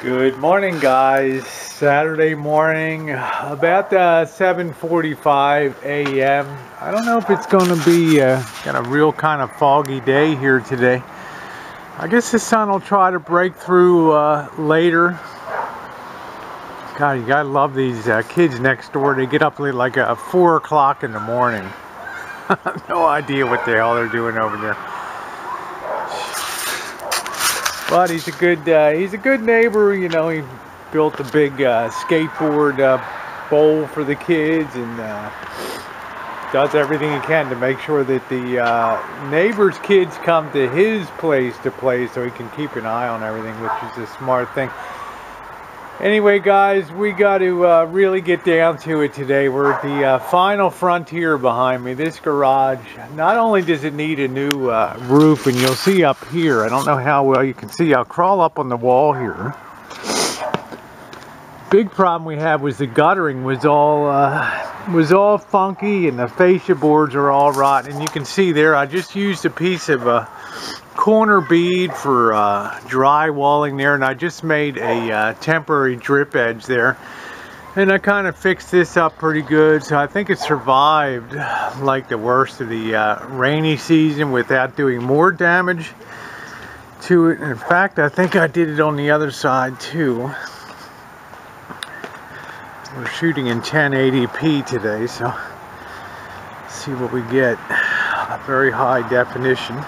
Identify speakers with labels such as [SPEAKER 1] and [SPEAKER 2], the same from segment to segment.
[SPEAKER 1] Good morning, guys. Saturday morning, about 7:45 a.m. I don't know if it's going to be got a real kind of foggy day here today. I guess the sun will try to break through later. God, you gotta love these kids next door. They get up like 4 o'clock in the morning. No idea what the hell they're doing over there. But he's a good neighbor, you know. He built a big skateboard bowl for the kids and does everything he can to make sure that the neighbor's kids come to his place to play, so he can keep an eye on everything, which is a smart thing. Anyway, guys, we got to really get down to it today. We're at the final frontier behind me. This garage, not only does it need a new roof, and you'll see up here, I don't know how well you can see, I'll crawl up on the wall here. Big problem we had was the guttering was all funky, and the fascia boards are all rotten. And you can see there, I just used a piece of corner bead for drywalling there, and I just made a temporary drip edge there, and I kind of fixed this up pretty good, so I think it survived like the worst of the rainy season without doing more damage to it. In fact, I think I did it on the other side too. We're shooting in 1080p today, so let's see what we get. A very high definition.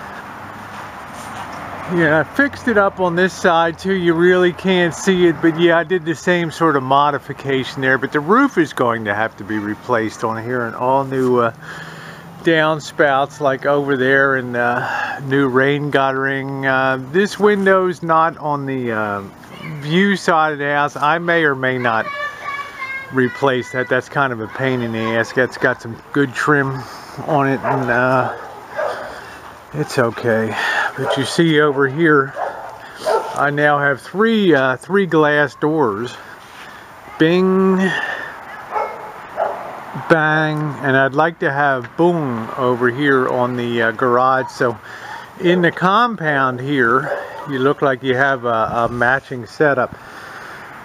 [SPEAKER 1] Yeah, I fixed it up on this side too. You really can't see it, but yeah, I did the same sort of modification there. But the roof is going to have to be replaced on here, and all new downspouts like over there, and new rain guttering. This window's not on the view side of the house. I may or may not replace that. That's kind of a pain in the ass. That's got some good trim on it, and it's okay. But you see over here, I now have three glass doors. Bing, bang, and I'd like to have boom over here on the garage. So in the compound here, you look like you have a matching setup.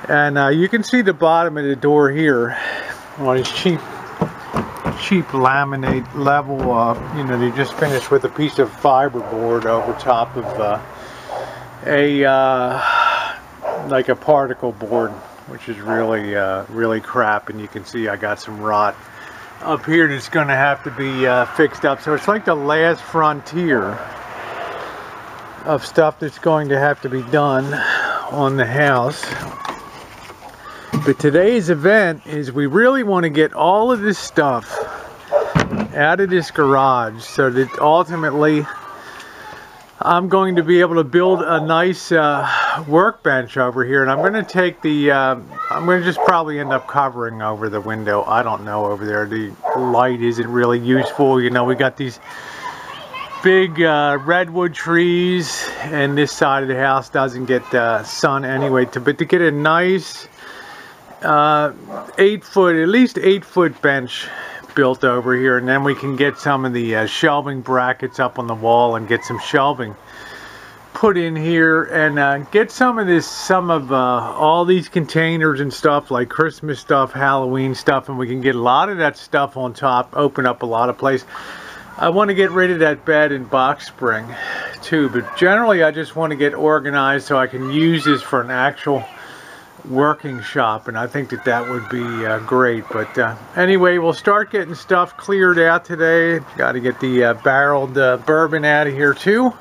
[SPEAKER 1] And you can see the bottom of the door here on his cheap laminate level. You know, they just finished with a piece of fiberboard over top of like a particle board, which is really crap. And you can see I got some rot up here that's going to have to be fixed up. So it's like the last frontier of stuff that's going to have to be done on the house. But today's event is we really want to get all of this stuff out of this garage, so that ultimately I'm going to be able to build a nice workbench over here. And I'm going to take the I'm going to just probably end up covering over the window. I don't know over there. The light isn't really useful. You know, we got these big redwood trees, and this side of the house doesn't get sun anyway. But to get a nice 8 foot, at least 8 foot bench built over here, and then we can get some of the shelving brackets up on the wall and get some shelving put in here, and get some of all these containers and stuff, like Christmas stuff, Halloween stuff, and we can get a lot of that stuff on top, open up a lot of place. I want to get rid of that bed and box spring too, but generally I just want to get organized so I can use this for an actual working shop, and I think that would be great. But anyway, we'll start getting stuff cleared out today. Got to get the barreled bourbon out of here too,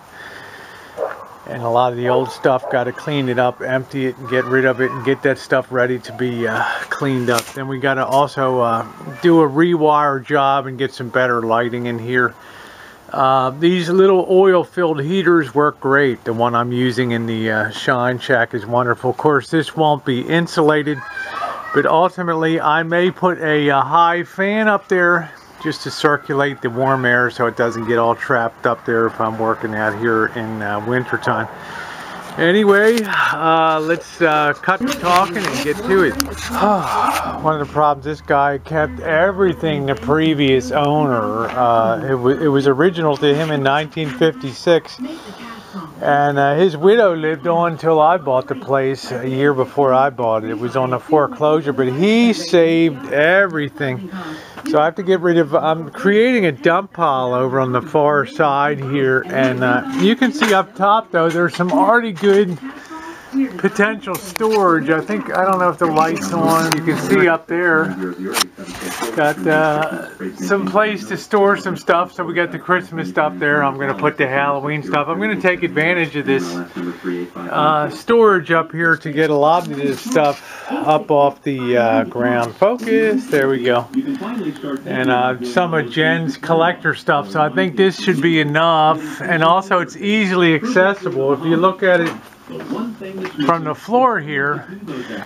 [SPEAKER 1] and a lot of the old stuff, got to clean it up, empty it, and get rid of it, and get that stuff ready to be cleaned up. Then we got to also do a rewire job and get some better lighting in here. These little oil-filled heaters work great. The one I'm using in the Shine Shack is wonderful. Of course, this won't be insulated, but ultimately I may put a high fan up there just to circulate the warm air so it doesn't get all trapped up there if I'm working out here in winter time. Anyway, let's cut the talking and get to it. One of the problems, this guy kept everything the previous owner, it was original to him in 1956, And his widow lived on until I bought the place a year before I bought it. It was on a foreclosure, but he saved everything. So I have to get rid of, I'm creating a dump pile over on the far side here. And you can see up top though, there's some already good potential storage. I don't know if the light's on. You can see up there, got some place to store some stuff. So we got the Christmas stuff there. I'm going to put the Halloween stuff. I'm going to take advantage of this storage up here to get a lot of this stuff up off the ground. Focus, there we go. And some of Jen's collector stuff. So I think this should be enough. And also it's easily accessible. If you look at it from the floor here,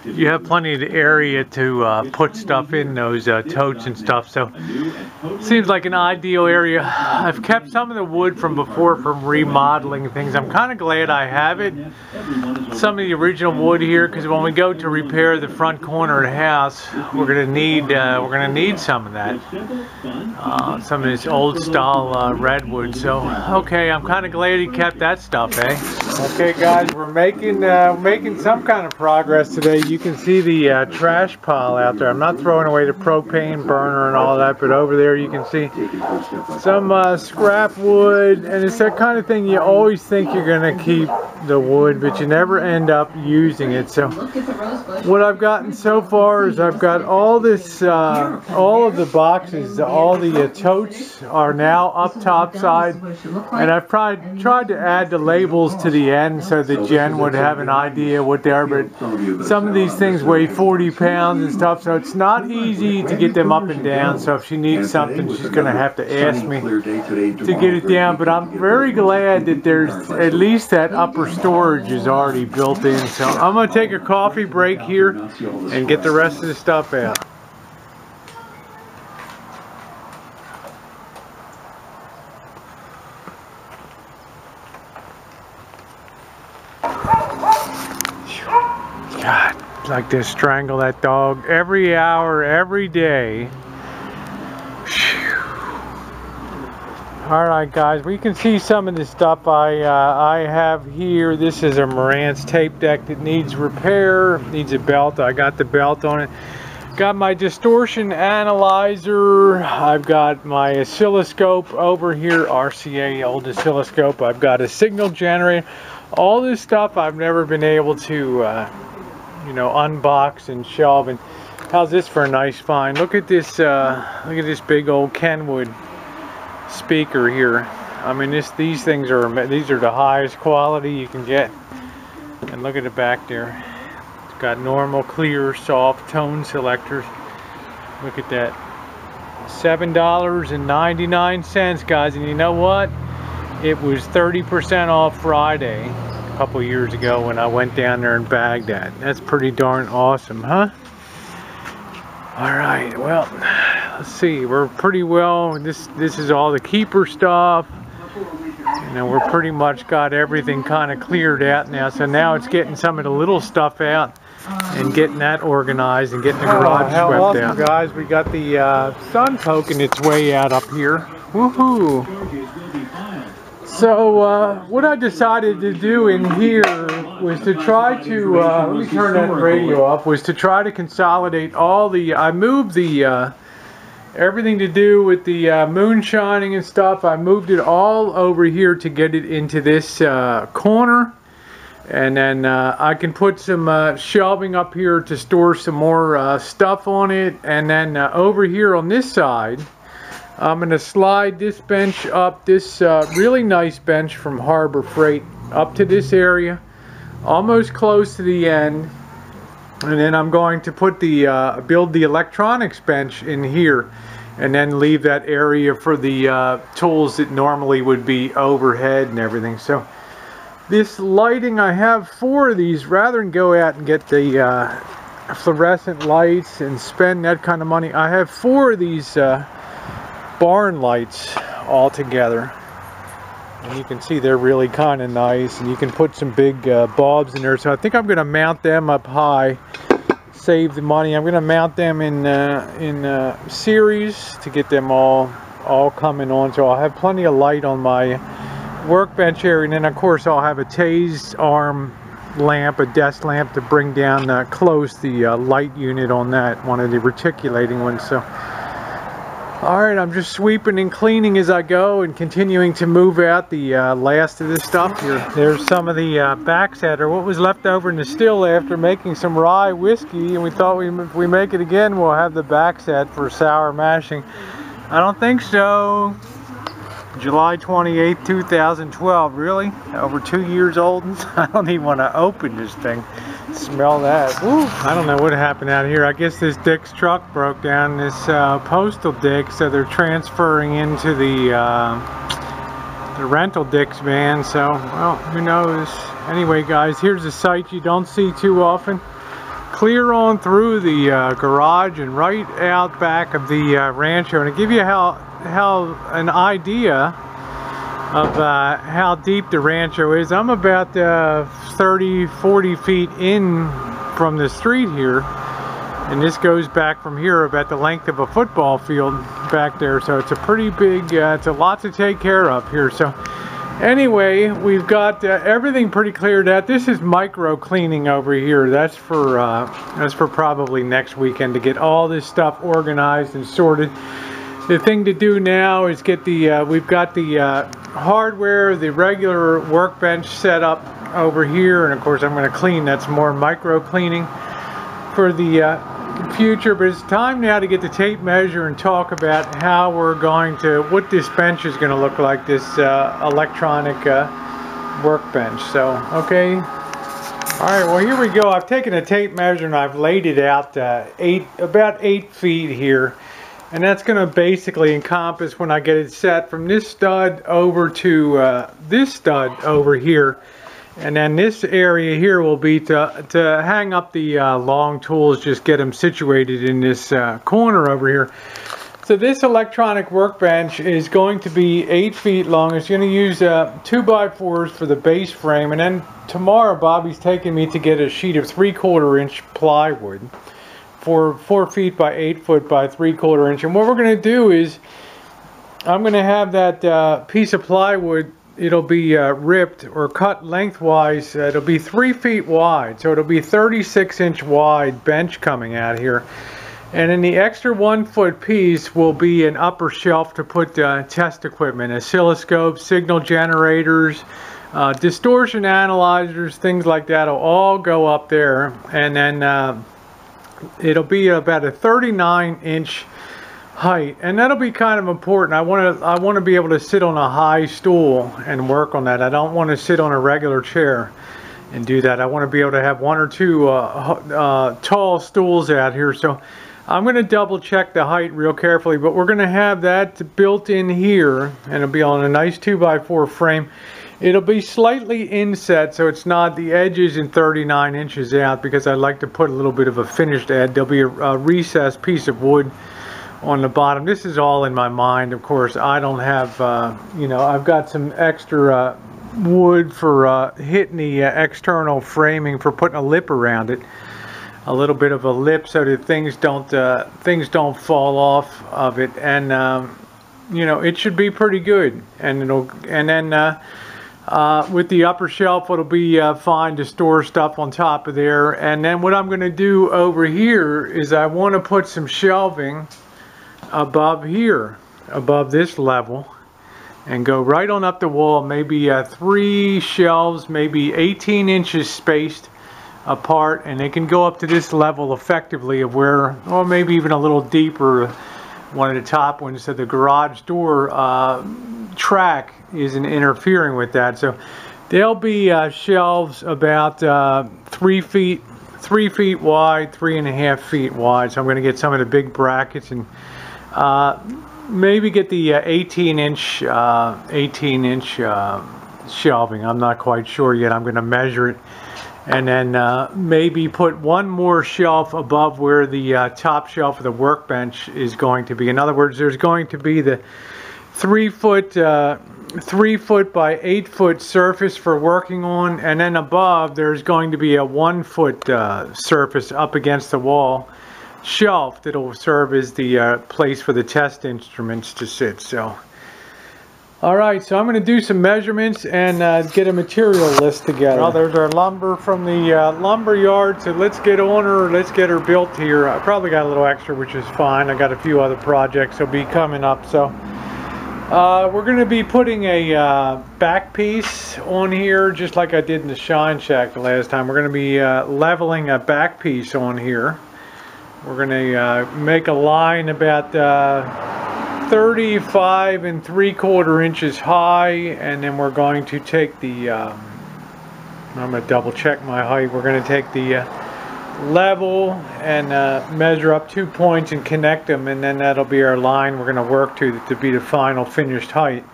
[SPEAKER 1] you have plenty of area to put stuff in those totes and stuff. So seems like an ideal area. I've kept some of the wood from before from remodeling things. I'm kind of glad I have it. Some of the original wood here, because when we go to repair the front corner of the house, we're gonna need some of that. Some of this old style redwood. So okay, I'm kind of glad he kept that stuff, eh? Okay, guys, we're making some kind of progress today. You can see the trash pile out there. I'm not throwing away the propane burner and all that, but over there you can see some scrap wood, and it's that kind of thing you always think you're going to keep the wood, but you never end up using it. So what I've gotten so far is I've got all this, all of the boxes, all the totes are now up top side, and I've tried to add the labels to the end so that Jen would have an idea what they are, but some of these things weigh 40 pounds and stuff, so it's not easy to get them up and down. So if she needs something, she's going to have to ask me to get it down. But I'm very glad that there's at least that upper storage is already built in. So I'm going to take a coffee break here and get the rest of the stuff out. God, I'd like to strangle that dog every hour, every day. Alright guys, we can see some of the stuff I have here. This is a Marantz tape deck that needs repair, needs a belt. I got the belt on it. Got my distortion analyzer. I've got my oscilloscope over here, RCA old oscilloscope. I've got a signal generator. All this stuff I've never been able to you know, unbox and shelve. And how's this for a nice find? Look at this big old Kenwood speaker here. I mean, these things are the highest quality you can get. And look at the back there. It's got normal, clear, soft tone selectors. Look at that. $7.99, guys. And you know what? It was 30% off Friday a couple years ago when I went down there and bagged that. That's pretty darn awesome, huh? Alright, well, let's see. We're pretty well, this is all the keeper stuff. You know, we're pretty much got everything kind of cleared out now. So now it's getting some of the little stuff out and getting that organized and getting the garage swept out. Guys, we got the sun poking its way out up here. Woohoo! So what I decided to do in here was to try to, let me turn that radio off, was to try to consolidate all the, I moved the, everything to do with the moonshining and stuff, I moved it all over here to get it into this corner. And then I can put some shelving up here to store some more stuff on it. And then over here on this side, I'm going to slide this bench up, this really nice bench from Harbor Freight, up to this area, almost close to the end. And then I'm going to put the build the electronics bench in here, and then leave that area for the tools that normally would be overhead and everything. So this lighting, I have 4 of these. Rather than go out and get the fluorescent lights and spend that kind of money, I have 4 of these barn lights all together, and you can see they're really kind of nice, and you can put some big bulbs in there. So I think I'm going to mount them up high, save the money. I'm going to mount them in series to get them all coming on, so I'll have plenty of light on my workbench area, and then of course I'll have a tased arm lamp, a desk lamp, to bring down close the light unit on that, one of the reticulating ones. So alright, I'm just sweeping and cleaning as I go and continuing to move out the last of this stuff here. There's some of the backsat, or what was left over in the still after making some rye whiskey, and we thought if we make it again we'll have the backsat for sour mashing. I don't think so. July 28th, 2012, really? Over 2 years old? I don't even want to open this thing. Smell that. Woo. I don't know what happened out here. I guess this Dick's truck broke down, this postal Dick, so they're transferring into the rental Dick's van, so, well, who knows. Anyway, guys, here's a sight you don't see too often. Clear on through the garage and right out back of the rancho, and to give you an idea of how deep the rancho is, I'm about 30-40 feet in from the street here, and this goes back from here about the length of a football field back there, so it's a pretty big, it's a lot to take care of here. So anyway, we've got everything pretty cleared out. This is micro cleaning over here. That's for probably next weekend, to get all this stuff organized and sorted. The thing to do now is get the, we've got the hardware, the regular workbench set up over here, and of course I'm going to clean. That's more micro cleaning for the future, but it's time now to get the tape measure and talk about how we're going to, what this bench is going to look like, this electronic workbench. So, okay. Alright, well here we go. I've taken a tape measure and I've laid it out about 8 feet here. And that's going to basically encompass, when I get it set, from this stud over to this stud over here. And then this area here will be to hang up the long tools, just get them situated in this corner over here. So this electronic workbench is going to be 8 feet long. It's going to use 2x4s for the base frame. And then tomorrow Bobby's taking me to get a sheet of 3/4 inch plywood. 4 feet by 8 foot by 3/4 inch, and what we're going to do is I'm going to have that piece of plywood, it'll be ripped or cut lengthwise. It'll be 3 feet wide, so it'll be 36-inch wide bench coming out here, and in the extra 1 foot piece will be an upper shelf to put test equipment, oscilloscopes, signal generators, distortion analyzers, things like that will all go up there. And then it'll be about a 39-inch height, and that'll be kind of important. I want to be able to sit on a high stool and work on that. I don't want to sit on a regular chair and do that. I want to be able to have 1 or 2 tall stools out here. So I'm going to double check the height real carefully, but we're going to have that built in here, and it'll be on a nice 2x4 frame. It'll be slightly inset, so it's not, the edge isn't 39 inches out, because I like to put a little bit of a finished edge. There'll be a recessed piece of wood on the bottom. This is all in my mind, of course. I don't have, you know, I've got some extra wood for hitting the external framing, for putting a lip around it. A little bit of a lip so that things don't fall off of it, and you know, it should be pretty good. And then with the upper shelf, it'll be fine to store stuff on top of there. And then what I'm going to do over here is I want to put some shelving above here, above this level, and go right on up the wall, maybe 3 shelves, maybe 18 inches spaced apart, and they can go up to this level effectively of where, or maybe even a little deeper, one of the top ones, so the garage door track isn't interfering with that. So there'll be shelves about 3 feet wide, 3.5 feet wide. So I'm going to get some of the big brackets and maybe get the 18-inch shelving. I'm not quite sure yet. I'm going to measure it, and then maybe put 1 more shelf above where the top shelf of the workbench is going to be. In other words, there's going to be the 3 foot by 8 foot surface for working on, and then above there's going to be a 1 foot surface up against the wall shelf that'll serve as the place for the test instruments to sit. So Alright, so I'm going to do some measurements and get a material list together. Well, there's our lumber from the lumber yard, so let's get on her, let's get her built here. I probably got a little extra, which is fine. I got a few other projects that'll be coming up, so we're going to be putting a back piece on here, just like I did in the Shine Shack the last time. We're going to be leveling a back piece on here. We're going to make a line about 35 3/4 inches high, and then we're going to take the I'm going to double check my height. We're going to take the level and measure up 2 points and connect them, and then that'll be our line we're going to work to be the final finished height,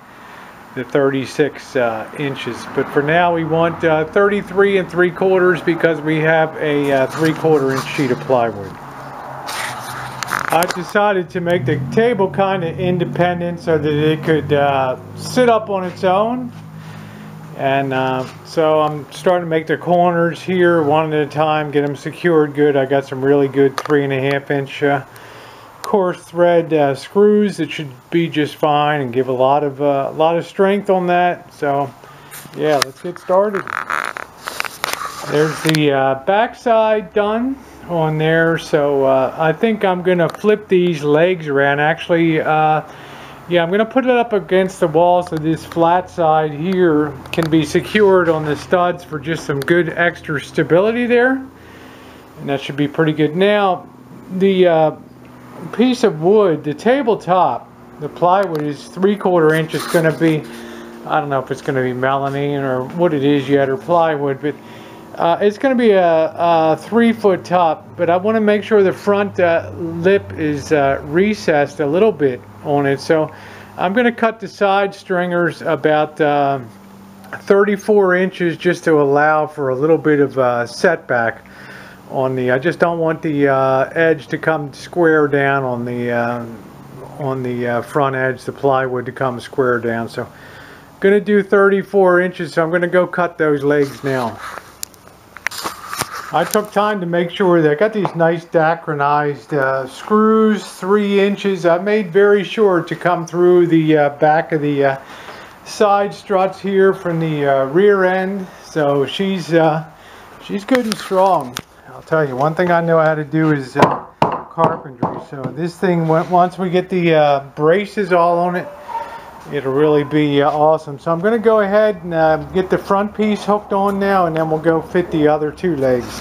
[SPEAKER 1] the 36 inches. But for now we want 33 3/4 because we have a 3/4 inch sheet of plywood. I decided to make the table kind of independent so that it could sit up on its own, and so I'm starting to make the corners here one at a time, get them secured good. I got some really good 3.5 inch coarse thread screws that should be just fine and give a lot of strength on that. So yeah, let's get started. There's the back side done on there, so I think I'm gonna flip these legs around. Actually, yeah, I'm gonna put it up against the wall so this flat side here can be secured on the studs for just some good extra stability there, and that should be pretty good. Now, the piece of wood, the tabletop, the plywood is 3/4 inch. It's gonna be, I don't know if it's gonna be melamine or what it is yet, or plywood, but it's going to be a 3-foot top, but I want to make sure the front lip is recessed a little bit on it. So I'm going to cut the side stringers about 34 inches just to allow for a little bit of setback on the. I just don't want the edge to come square down on the front edge, the plywood to come square down. So I'm going to do 34 inches. So I'm going to go cut those legs now. I took time to make sure that I got these nice dacronized screws, 3 inches. I made very sure to come through the back of the side struts here from the rear end. So she's good and strong. I'll tell you, one thing I know how to do is carpentry. So this thing, once we get the braces all on it, it'll really be awesome. So I'm going to go ahead and get the front piece hooked on now, and then we'll go fit the other 2 legs.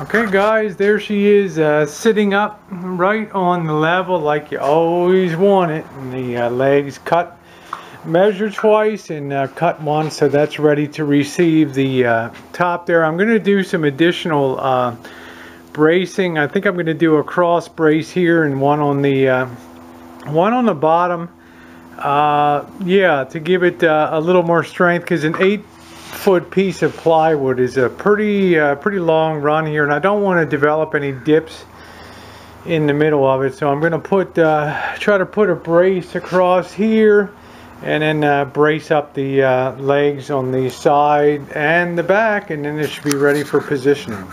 [SPEAKER 1] Okay guys, there she is sitting up right on the level like you always want it. And the legs cut, measured twice and cut once, so that's ready to receive the top there. I'm going to do some additional bracing. I think I'm going to do a cross brace here and one on the bottom, yeah, to give it a little more strength, because an 8-foot piece of plywood is a pretty long run here, and I don't want to develop any dips in the middle of it. So I'm going to try to put a brace across here, and then brace up the legs on the side and the back, and then it should be ready for positioning.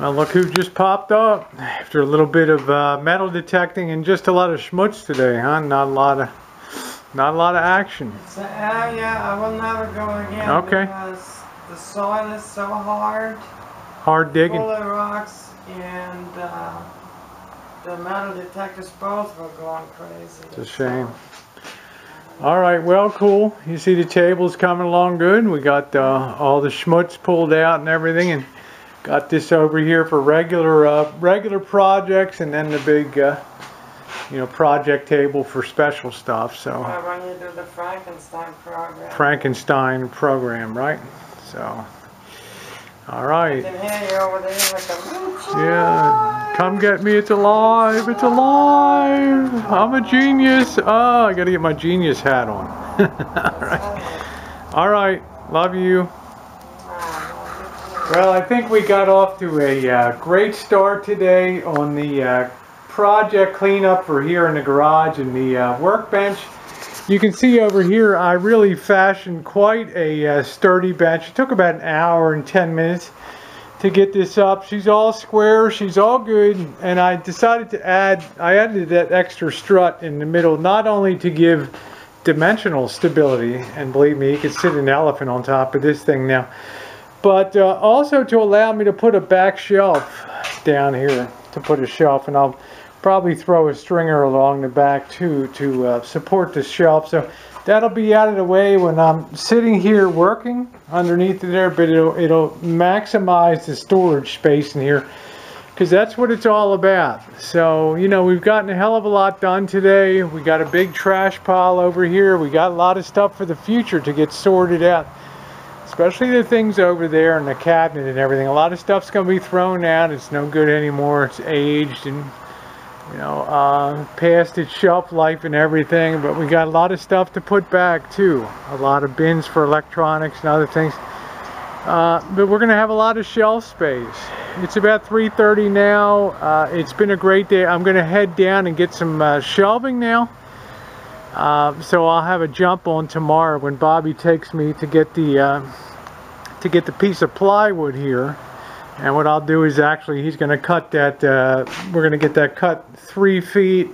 [SPEAKER 1] Well, look who just popped up after a little bit of metal detecting and just a lot of schmutz today, huh? Not a lot of action.
[SPEAKER 2] It's an area I will never go again.
[SPEAKER 1] Okay.
[SPEAKER 2] Because the soil is so hard.
[SPEAKER 1] Hard digging.
[SPEAKER 2] Full of rocks, and the metal detectors both were going crazy.
[SPEAKER 1] It's a shame. All right, well, cool. You see the table's coming along good. We got all the schmutz pulled out and everything, and got this over here for regular projects, and then the big project table for special stuff. So
[SPEAKER 2] when you do the
[SPEAKER 1] Frankenstein program, right? So all right.
[SPEAKER 2] I can hear you over there like a
[SPEAKER 1] yeah, come get me, it's alive, it's alive, I'm a genius. Oh, I gotta get my genius hat on. All right, love you. Well, I think we got off to a great start today on the project cleanup for here in the garage and the workbench. You can see over here I really fashioned quite a sturdy bench. It took about an hour and 10 minutes to get this up. She's all square, she's all good, and I decided to added that extra strut in the middle, not only to give dimensional stability, and believe me, you could sit an elephant on top of this thing now, but also to allow me to put a back shelf down here, to put a shelf, and I'll probably throw a stringer along the back too to support the shelf. So that'll be out of the way when I'm sitting here working underneath there, but it'll maximize the storage space in here, because that's what it's all about. So, you know, we've gotten a hell of a lot done today. We got a big trash pile over here. We got a lot of stuff for the future to get sorted out, especially the things over there in the cabinet and everything. A lot of stuff's going to be thrown out. It's no good anymore. It's aged and, you know, past its shelf life and everything. But we got a lot of stuff to put back too. A lot of bins for electronics and other things. But we're going to have a lot of shelf space. It's about 3:30 now. It's been a great day. I'm going to head down and get some shelving now. So I'll have a jump on tomorrow when Bobby takes me to get the piece of plywood here. And what I'll do is actually he's going to cut that. We're going to get that cut 3 feet.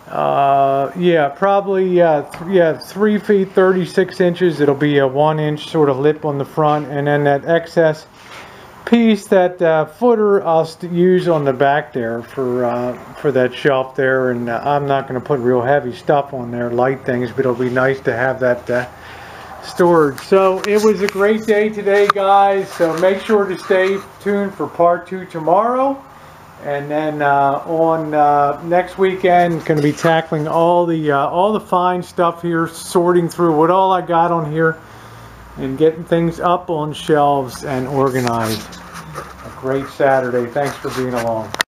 [SPEAKER 1] Yeah, probably 3 feet 36 inches. It'll be a 1-inch sort of lip on the front, and then that excess piece, that footer, I'll use on the back there for that shelf there. And I'm not going to put real heavy stuff on there, light things, but it'll be nice to have that storage. So it was a great day today, guys. So make sure to stay tuned for part 2 tomorrow. And then on next weekend, going to be tackling all the fine stuff here, sorting through what all I got on here, and getting things up on shelves and organized. A great Saturday. Thanks for being along.